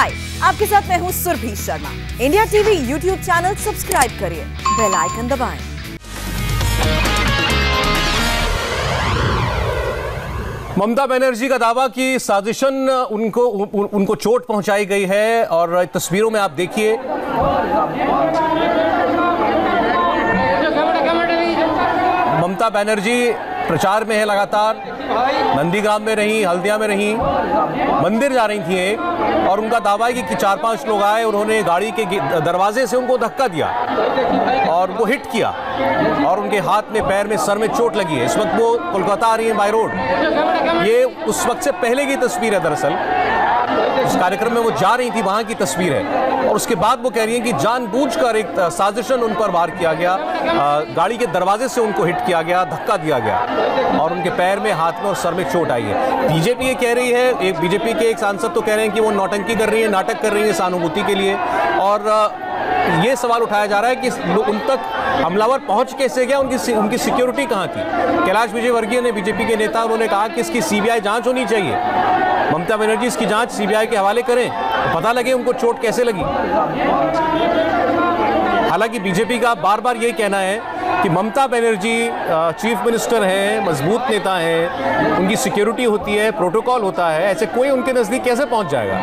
हाय, आपके साथ मैं हूं Surabhi Sharma. India TV YouTube channel subscribe करिए, बेल आइकन दबाएं। ममता बनर्जी का दावा कि साजिशन उनको चोट पहुंचाई गई है और तस्वीरों में आप देखिए ममता बनर्जी प्रचार में है लगातार। नंदीग्राम में रही, हल्दिया में रही, मंदिर जा रही थी एक, और उनका दावा है कि 4-5 लोग आए, उन्होंने गाड़ी के दरवाजे से उनको धक्का दिया और वो हिट किया और उनके हाथ में, पैर में, सर में चोट लगी है। इस वक्त वो कोलकाता आ रही है बाय रोड। ये उस वक्त से पहले की तस्वीर है, दरअसल उस कार्यक्रम में वो जा रही थी, वहां की तस्वीर है। और उसके बाद वो कह रही है कि जानबूझकर एक साजिशन उन पर वार किया गया, गाड़ी के दरवाजे से उनको हिट किया गया, धक्का दिया गया और उनके पैर में, हाथ में और सर में चोट आई है। बीजेपी ये कह रही है, एक बीजेपी के एक सांसद तो कह रहे हैं कि वो नौटंकी कर रही है, नाटक कर रही है सहानुभूति के लिए। और ये सवाल उठाया जा रहा है कि उन तक हमलावर पहुंच कैसे गया, उनकी सिक्योरिटी कहां थी। कैलाश विजयवर्गीय ने, बीजेपी के नेता, उन्होंने कहा कि इसकी सीबीआई जांच होनी चाहिए। ममता बनर्जी इसकी जांच सीबीआई के हवाले करें, तो पता लगे उनको चोट कैसे लगी। हालांकि बीजेपी का बार बार यही कहना है कि ममता बनर्जी चीफ मिनिस्टर हैं, मजबूत नेता हैं, उनकी सिक्योरिटी होती है, प्रोटोकॉल होता है, ऐसे कोई उनके नजदीक कैसे पहुंच जाएगा।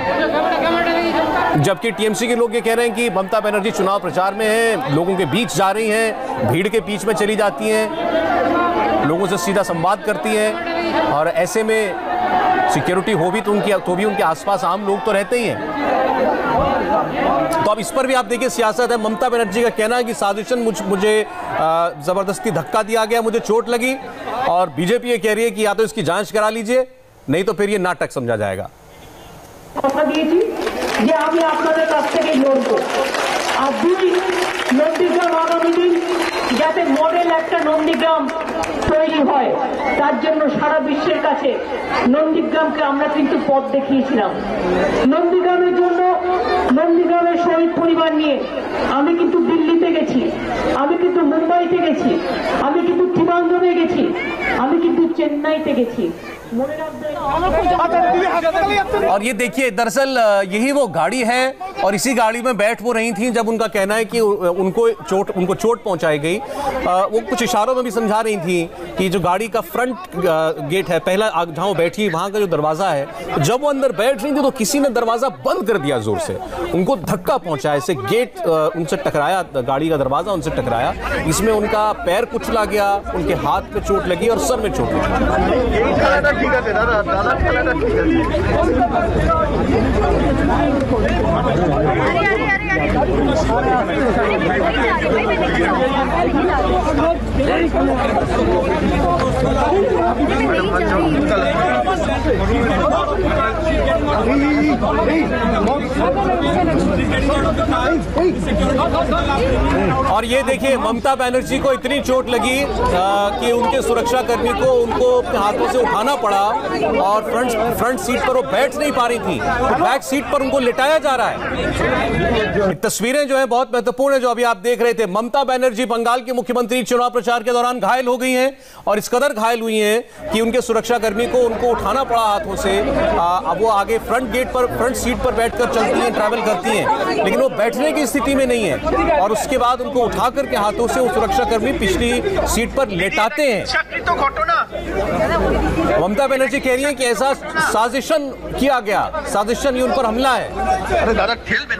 जबकि टीएमसी के लोग ये कह रहे हैं कि ममता बनर्जी चुनाव प्रचार में है, लोगों के बीच जा रही हैं, भीड़ के बीच में चली जाती हैं, लोगों से सीधा संवाद करती हैं, और ऐसे में सिक्योरिटी हो भी तो भी उनके आसपास आम लोग तो रहते ही हैं। तो अब इस पर भी आप देखिए सियासत है। ममता बनर्जी का कहना है कि साजिशन मुझे जबरदस्ती धक्का दिया गया, मुझे चोट लगी, और बीजेपी ये कह रही है कि या तो इसकी जांच करा लीजिए, नहीं तो फिर ये नाटक समझा जाएगा। আমি আপনাদের কাছ থেকে বলবো, আর দুই নন্দীগ্রাম আগামী দিন যাতে মডেল একটা নন্দীগ্রাম তৈরি হয়, তার জন্য সারা বিশ্বের কাছে নন্দীগ্রামকে আমরা কিন্তু পথ দেখিয়েছিলাম। নন্দীগ্রামের জন্য, নন্দীগ্রামের শহীদ পরিবার নিয়ে আমি কিন্তু দিল্লিতে গেছি, আমি কিন্তু মুম্বাইতে গেছি, আমি কিন্তু ত্রিবান্দ্রমে গেছি, আমি কিন্তু চেন্নাইতে গেছি। और ये देखिए, दरअसल यही वो गाड़ी है और इसी गाड़ी में बैठ वो रही थी जब उनका कहना है कि उनको चोट पहुंचाई गई। वो कुछ इशारों में भी समझा रही थी कि जो गाड़ी का फ्रंट गेट है, पहला जहां वो बैठी, वहां का जो दरवाजा है, जब वो अंदर बैठ रही थी तो किसी ने दरवाजा बंद कर दिया जोर से, उनको धक्का पहुंचाया, ऐसे गेट उनसे टकराया, गाड़ी का दरवाजा उनसे टकराया, इसमें उनका पैर कुचला गया, उनके हाथ पे चोट लगी और सर में चोट लगी। ঠিক আছে দাদা, দাদা খেলাটা ঠিক আছে। और ये देखिए, ममता बनर्जी को इतनी चोट लगी कि उनके सुरक्षा कर्मी को उनको अपने हाथों से उठाना पड़ा और फ्रंट सीट पर वो बैठ नहीं पा रही थी, तो बैक सीट पर उनको लिटाया जा रहा है। तस्वीरें जो है बहुत महत्वपूर्ण है, जो अभी आप देख रहे थे। ममता बनर्जी बंगाल के मुख्यमंत्री चुनाव प्रचार के दौरान घायल हो गई हैं और इस कदर घायल हुई हैं कि उनके सुरक्षा कर्मी को उनको उठाना पड़ा हाथों से। अब वो आगे फ्रंट सीट पर बैठकर चलती हैं, ट्रैवल करती हैं, लेकिन वो बैठने की स्थिति में नहीं है, और उसके बाद उनको उठा करके हाथों से वो सुरक्षा कर्मी पिछली सीट पर लेटाते हैं। ममता बनर्जी कह रही है कि ऐसा साजिशन किया गया, साजिशन ये उन पर हमला है। अरे दादा ठेल में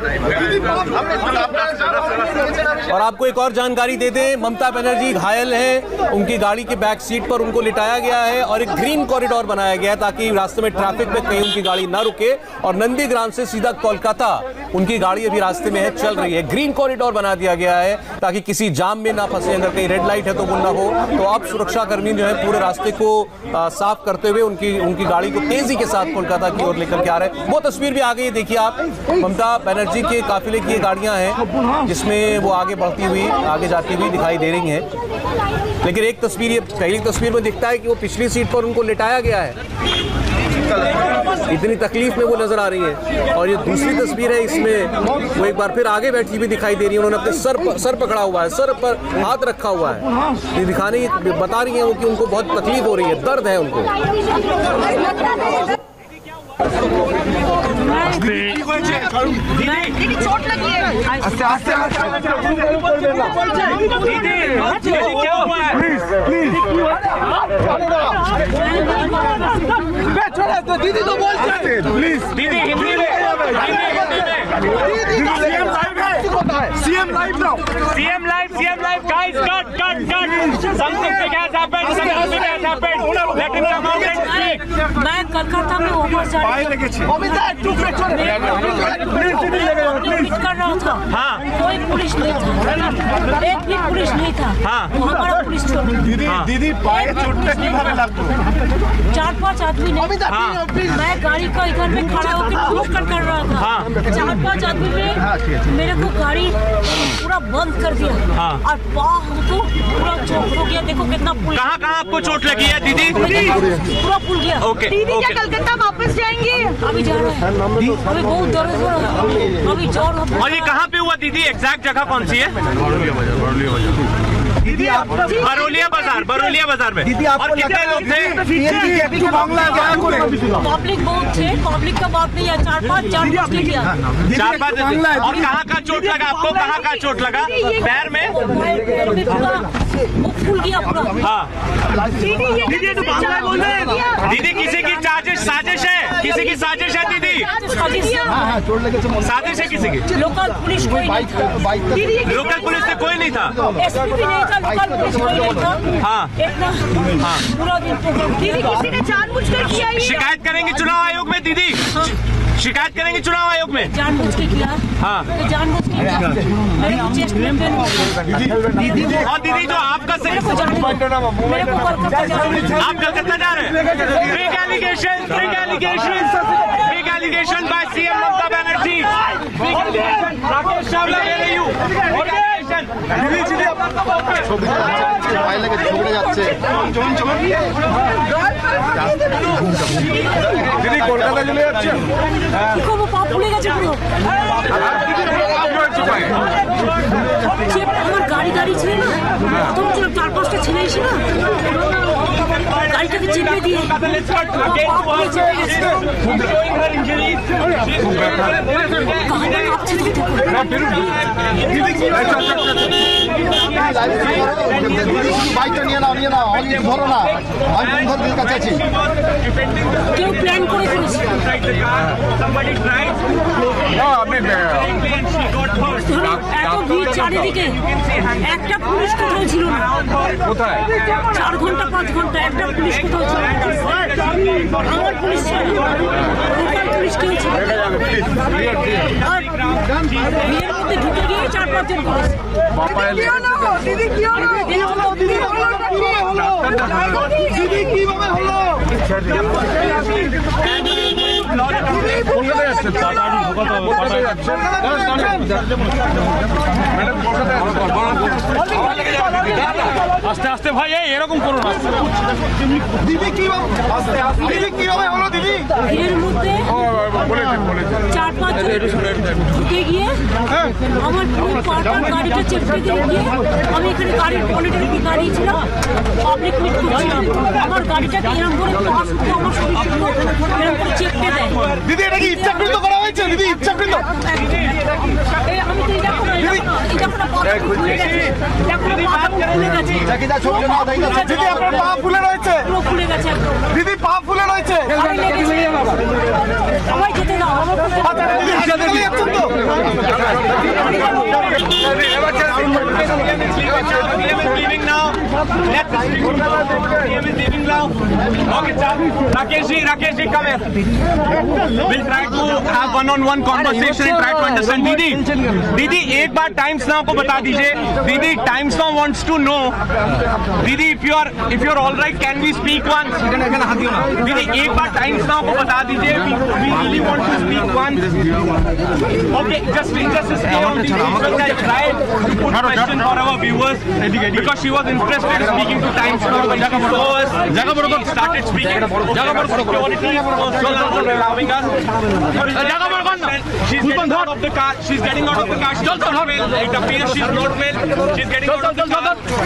और आपको एक और जानकारी दे दें, ममता बनर्जी घायल हैं, उनकी गाड़ी के बैक सीट पर उनको लिटाया गया है और एक ग्रीन कॉरिडोर बनाया गया है ताकि रास्ते में ट्रैफिक में कहीं उनकी गाड़ी ना रुके, और नंदीग्राम से सीधा कोलकाता उनकी गाड़ी अभी रास्ते में है, चल रही है। ग्रीन कॉरिडोर बना दिया गया है ताकि किसी जाम में ना फंसे, अगर कहीं रेड लाइट है तो वो ना हो। तो अब सुरक्षा कर्मी जो है पूरे रास्ते को साफ करते हुए उनकी गाड़ी को तेजी के साथ कोलकाता की ओर लेकर के आ रहे हैं। वो तस्वीर भी आ गई है, देखिए आप, ममता बनर्जी के काफिले की ये गाड़ियां हैं जिसमें वो आगे बढ़ती हुई, आगे जाती हुई दिखाई दे रही हैं। लेकिन एक तस्वीर, ये पहली तस्वीर में दिखता है कि वो पिछली सीट पर उनको लिटाया गया है, इतनी तकलीफ में वो नजर आ रही है। और ये दूसरी तस्वीर है, इसमें वो एक बार फिर आगे बैठी हुई दिखाई दे रही है, उन्होंने अपने सर पकड़ा हुआ है, सर पर हाथ रखा हुआ है, ये बता रही है वो कि उनको बहुत तकलीफ हो रही है, दर्द है उनको। दीदी चोट लगी है। आस्ते आस्ते दीदी क्या हुआ है? दीदी तो बोल सकते प्लीज। दीदी हिंदी में CM live now. CM live guys, cut something big has happened, let him come out and speak. मैं कलकत्ता में ऊपर जा रही कर रहा था। हाँ कोई पुलिस नहीं था, एक भी पुलिस नहीं था। हाँ हमारा पुलिस दीदी पाए चोट किभाবে লাগলো? 4-5 आदमी ने मैं गाड़ी का इधर में खड़ा होकर पुश कर रहा था। 4-5 आदमी ने मेरे को गाड़ी पूरा बंद कर दिया और पाँव हमको पूरा चोट हो गया। देखो कितना पुल। कहाँ आपको चोट लगी है दीदी? पूरा पुल गया। ओके दीदी क्या कलकत्ता वापस जाएंगे? अभी जा रहे हैं, अभी बहुत दर्द हो रहा है, अभी जोर। और ये कहाँ पे हुआ दीदी? एग्जैक्ट जगह कौन सी है? दीदी आप बरौलिया बाजार में। दीदी आप और कितने लोग थे? पब्लिक बहुत थे, पब्लिक का बात नहीं है। 4-5 किया। 4-5। और कहाँ का चोट लगा आपको? कहाँ का चोट लगा? पैर में? वो फूल गया पूरा। हाँ दीदी तो बांग्ला बोल रहे हैं। दीदी किसी की साजिश है, किसी की साजिश है दीदी। साजिश है किसी की। लोकल पुलिस कोई नहीं था। लोकल पुलिस से कोई नहीं था। एसपी भी नहीं था, लोकल पुलिस कोई नहीं था। हाँ इतना पूरा दिन दीदी किसी ने जानबूझकर किया। शिकायत करेंगे चुनाव आयोग में दीदी? शिकायत करेंगे चुनाव आयोग में? जानबूझ के किया। हाँ जानबूझ के किया। मेरे को चेस्ट में पेन हो गया। और दीदी जो आपका मेरे को कलकत्ता आप कलकत्ता जा रहे हैं? Big allegation by CM Mamata Banerjee. Big allegation. Rakesh Chawla where are you? Big allegation. দিদি কলকাতা চলে যাচ্ছে। দেখো পা ফুলে গেছে পুরো। আমার গাড়ি ছিল না, তখন ছিল 4-5টা ছেলে এসে না গাড়িটাকে চেপে দিয়ে বাইকটা নিয়ে নাও ধরো না, আমি দিদির কাছে আছি। কেউ প্ল্যান করে করেছে। এত ভিড় চারিদিকে, একটা পুলিশ কোথাও ছিল না। কোথায়? 4 ঘন্টা 5 ঘন্টা একটা পুলিশ কোথাও ছিল না। আমার পুলিশ ছিল, লোকাল পুলিশ কেউ ছিল না। আর ভিড়ের মধ্যে ঢুকে গিয়ে 4-5 জন পুলিশ। দিদি কিভাবে হলো? আস্তে আস্তে ভাই এরকম করুন। দিদি কিভাবে হলো? দিদি এর মধ্যে 4-5 জন ঢুকে গিয়ে আমার গাড়িটা চেপে দিয়ে আমি এখানে গাড়ির বনেটের দিকে দাঁড়িয়েছিলাম, পাবলিক মিট করছিলাম। আমার গাড়িটাকে এরকম করে আমার শরীর এরকম করে চেপে দেয়। দিদি এটা কি ইচ্ছাকৃত করা হয়েছে? দিদি ইচ্ছাকৃত? আমি তো এটা করে দিদি আপনার পা ফুলে রয়েছে। পুরো ফুলে গেছে একদম। দিদি পা ফুলে রয়েছে। সবাই যেতে দাও আমার। দিদি হাসপাতালে যাচ্ছেন তো? Rakesh ji, come here. We'll try to have one-on-one conversation and try to understand. दीदी एक बार टाइम्स नाउ को बता दीजिए। दीदी times now wants to know. दीदी if you are all right, can we speak once? दीदी एक बार टाइम्स नाउ को बता दीजिए। We really want to speak once. Okay, just stay on the visuals. I tried to put question for our viewers because she was interested in speaking to Times Now. When she saw us, she started speaking. Security was also allowing us. She's getting out of the car. She's getting out of the car. She's not well. It appears she's not well. She's getting out of the car.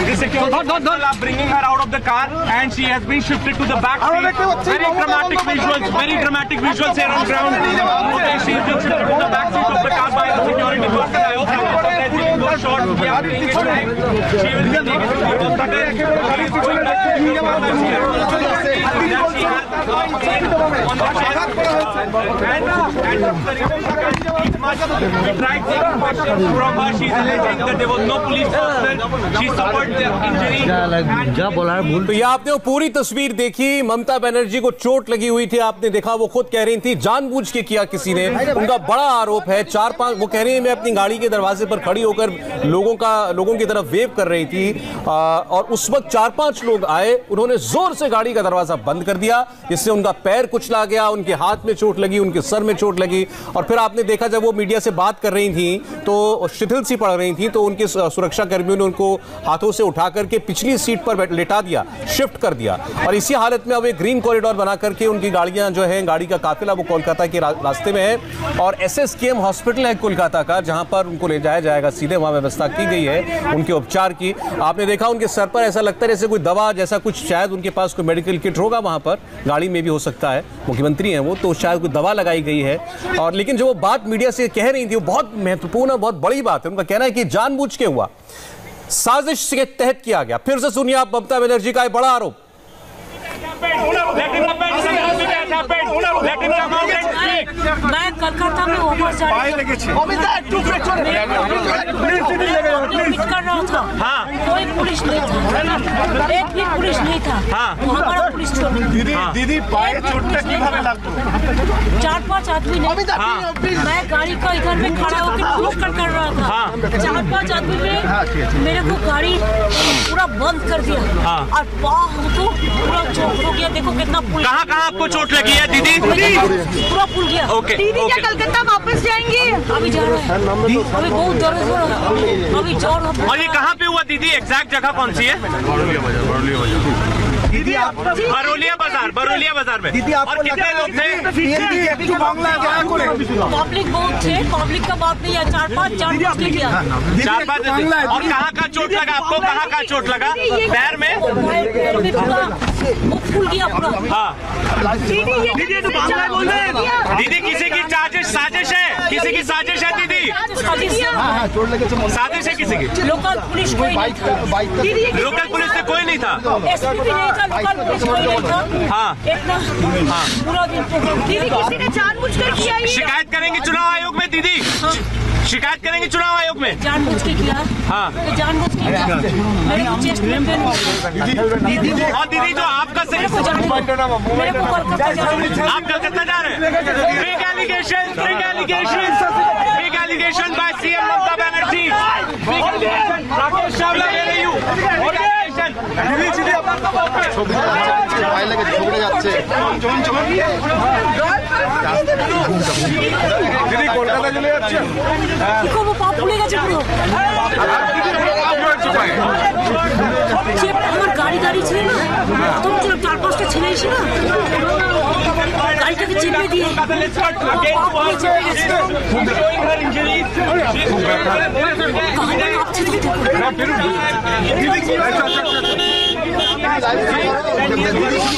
The security people are bringing her out of the car and she has been shifted to the back seat. Very dramatic visuals here on ground. Okay, she's been shifted to the shot किया तो ये आपने वो पूरी तस्वीर देखी, ममता बनर्जी को चोट लगी हुई थी, आपने देखा, वो खुद कह रही थी जानबूझ के किया किसी ने। उनका बड़ा आरोप है, 4-5 वो कह रही है मैं अपनी गाड़ी के दरवाजे पर खड़ी होकर लोगों की तरफ वेव कर रही थी और उस वक्त 4-5 लोग आए, उन्होंने जोर से गाड़ी का दरवाजा बंद कर दिया, जिससे उनका पैर कुचला गया, उनके हाथ में चोट लगी, उनके सर में चोट लगी। और फिर आपने देखा जब वो मीडिया से बात कर रही थी तो शिथिल सी पड़ रही थी, तो उनके सुरक्षा कर्मियों ने उनको हाथों से उठा करके पिछली सीट पर लेटा दिया, शिफ्ट कर दिया। और इसी हालत में अब एक ग्रीन कॉरिडोर बना करके उनकी गाड़ियां जो है, गाड़ी का काफिला वो कोलकाता के रास्ते में है और SSKM हॉस्पिटल है कोलकाता का, जहां पर उनको ले जाया जाएगा सीधे, वहां व्यवस्था की गई है उनके उपचार की। आपने देखा उनके सर पर ऐसा लगता है जैसे कोई दवा जैसा कुछ, शायद उनके पास कोई मेडिकल किट होगा, वहां पर गाड़ी में भी हो सकता है, मुख्यमंत्री हैं वो, तो शायद कोई दवा लगाई गई है। और लेकिन जो वो बात मीडिया से कह रही थी वो बहुत महत्वपूर्ण है, बहुत बड़ी बात है। उनका कहना है कि जानबूझ के हुआ, साजिश के तहत किया गया। फिर से सुनिए आप ममता बनर्जी का बड़ा आरोप। मैं कलकत्ता में ओवर कर रहा था, कोई पुलिस नहीं था, एक भी पुलिस नहीं था, हमारा पुलिस दीदी पाए चोट किभाবে লাগলো 4-5 आदमी ने, मैं गाड़ी का इधर में खड़ा होकर कर रहा था, 4-5 आदमी ने मेरे को गाड़ी पूरा बंद कर दिया और पाँव हमको पूरा चोट हो गया। देखो कितना पुल, कहाँ आपको चोट लगी है दीदी? पूरा पुल गया। दीदी क्या कलकत्ता वापस जाएंगी? अभी जा रहे हैं, अभी बहुत दर्द हो रहा है, अभी जोर। और ये कहाँ पे हुआ दीदी? एग्जैक्ट जगह कौन सी है? दीदी आप बरोलिया बाजार में। दीदी आप कितने लोग थे? पब्लिक बहुत थे, पब्लिक का बात नहीं है, 4-5 किया 4-5। और कहाँ का चोट लगा आपको? कहाँ का चोट लगा? पैर में? पैर में पूरा वो फूल गया पूरा। हाँ दीदी तो बांग्ला बोल रहे हैं। दीदी किसी की साजिश है, किसी की साजिश है दीदी, साजिश है किसी की। लोकल पुलिस कोई नहीं था, लोकल पुलिस से कोई नहीं था, एसपी भी नहीं था, लोकल पुलिस कोई नहीं था। इतना पूरा दिन दीदी किसी ने जानबूझकर किया ही। शिकायत करेंगे चुनाव आयोग में दीदी, शिकायत करेंगे चुनाव आयोग में। जानबूझ के किया, तो जानबूझ के किया। मेरे को चेस्ट में दीदी और दीदी जो आपका मेरे को कलकत्ता आप कलकत्ता जा रहे हैं। Big allegation by CM Mamata Banerjee. Rakesh Chawla ले रही हूँ। দিদি কলকাতা চলে যাচ্ছে। কি করবো, পা ফুলে গেছে পুরো। আমার গাড়ি ছিল না, তখন ছিল 4-5টা ছেলে এসে না গাড়িটাকে চেপে দিয়ে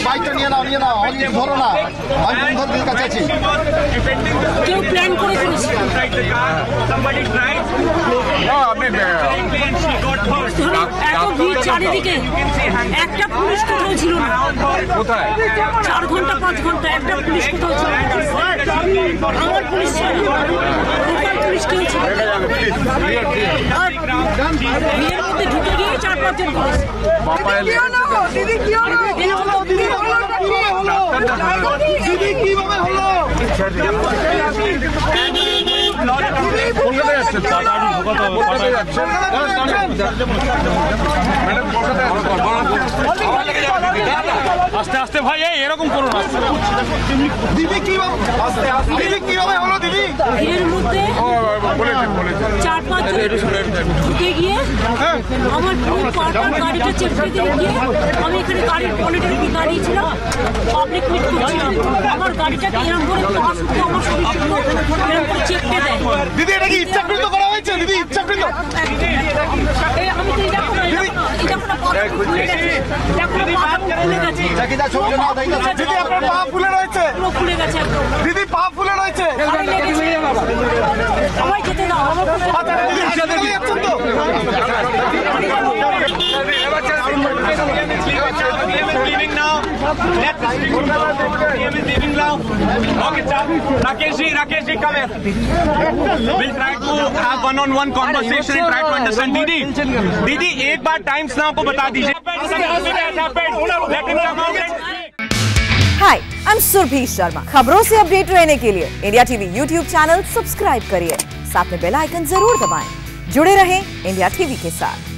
বাইকটা নিয়ে নাও ধরো না, আমি বন্ধুদের কাছে আছি। কেউ প্ল্যান করে করেছে। এত ভিড় চারিদিকে, একটা পুলিশ কোথাও ছিল না। কোথায়? 4 ঘন্টা 5 ঘন্টা একটা পুলিশ কোথাও ছিল না। আমার পুলিশ ছিল, লোকাল পুলিশ কেউ ছিল না। আর ভিড়ের মধ্যে ঢুকে গিয়ে 4-5 জন পুলিশ। দিদি কি হলো? দিদি কিভাবে হলো? আস্তে আস্তে ভাই, এরকম করুন। দিদি কিভাবে হলো? দিদি ভিড়ের মধ্যে 4-5 জন ঢুকে গিয়ে আমার পুরো পাটার গাড়িটা চেপে দিয়ে গিয়ে আমি এখানে গাড়ির বনেটে দাঁড়িয়েছিলাম, পাবলিক মিট করছিলাম। আমার গাড়িটাকে এরকম করে পাশ উঠে আমার শরীর এরকম করে চেপে দেয়। দিদি এটা কি ইচ্ছাকৃত করা হয়েছে? দিদি ইচ্ছাকৃত? আমি তো এটা করে ফুলে গেছে। দিদি আপনার পা ফুলে রয়েছে? পুরো ফুলে গেছে একদম। দিদি পা ফুলে রয়েছে? আমায় যেতে দাও আমার Rakesh ji, come here. We'll try to have one-on-one conversation and try to understand. Didi, एक बार टाइम्स नाउ को बता दीजिए. Let him come out and hi, I am Surabhi Sharma. खबरों से अपडेट रहने के लिए India TV YouTube channel subscribe करिए, साथ में बेल आइकन जरूर दबाएं। जुड़े रहें इंडिया टीवी के साथ।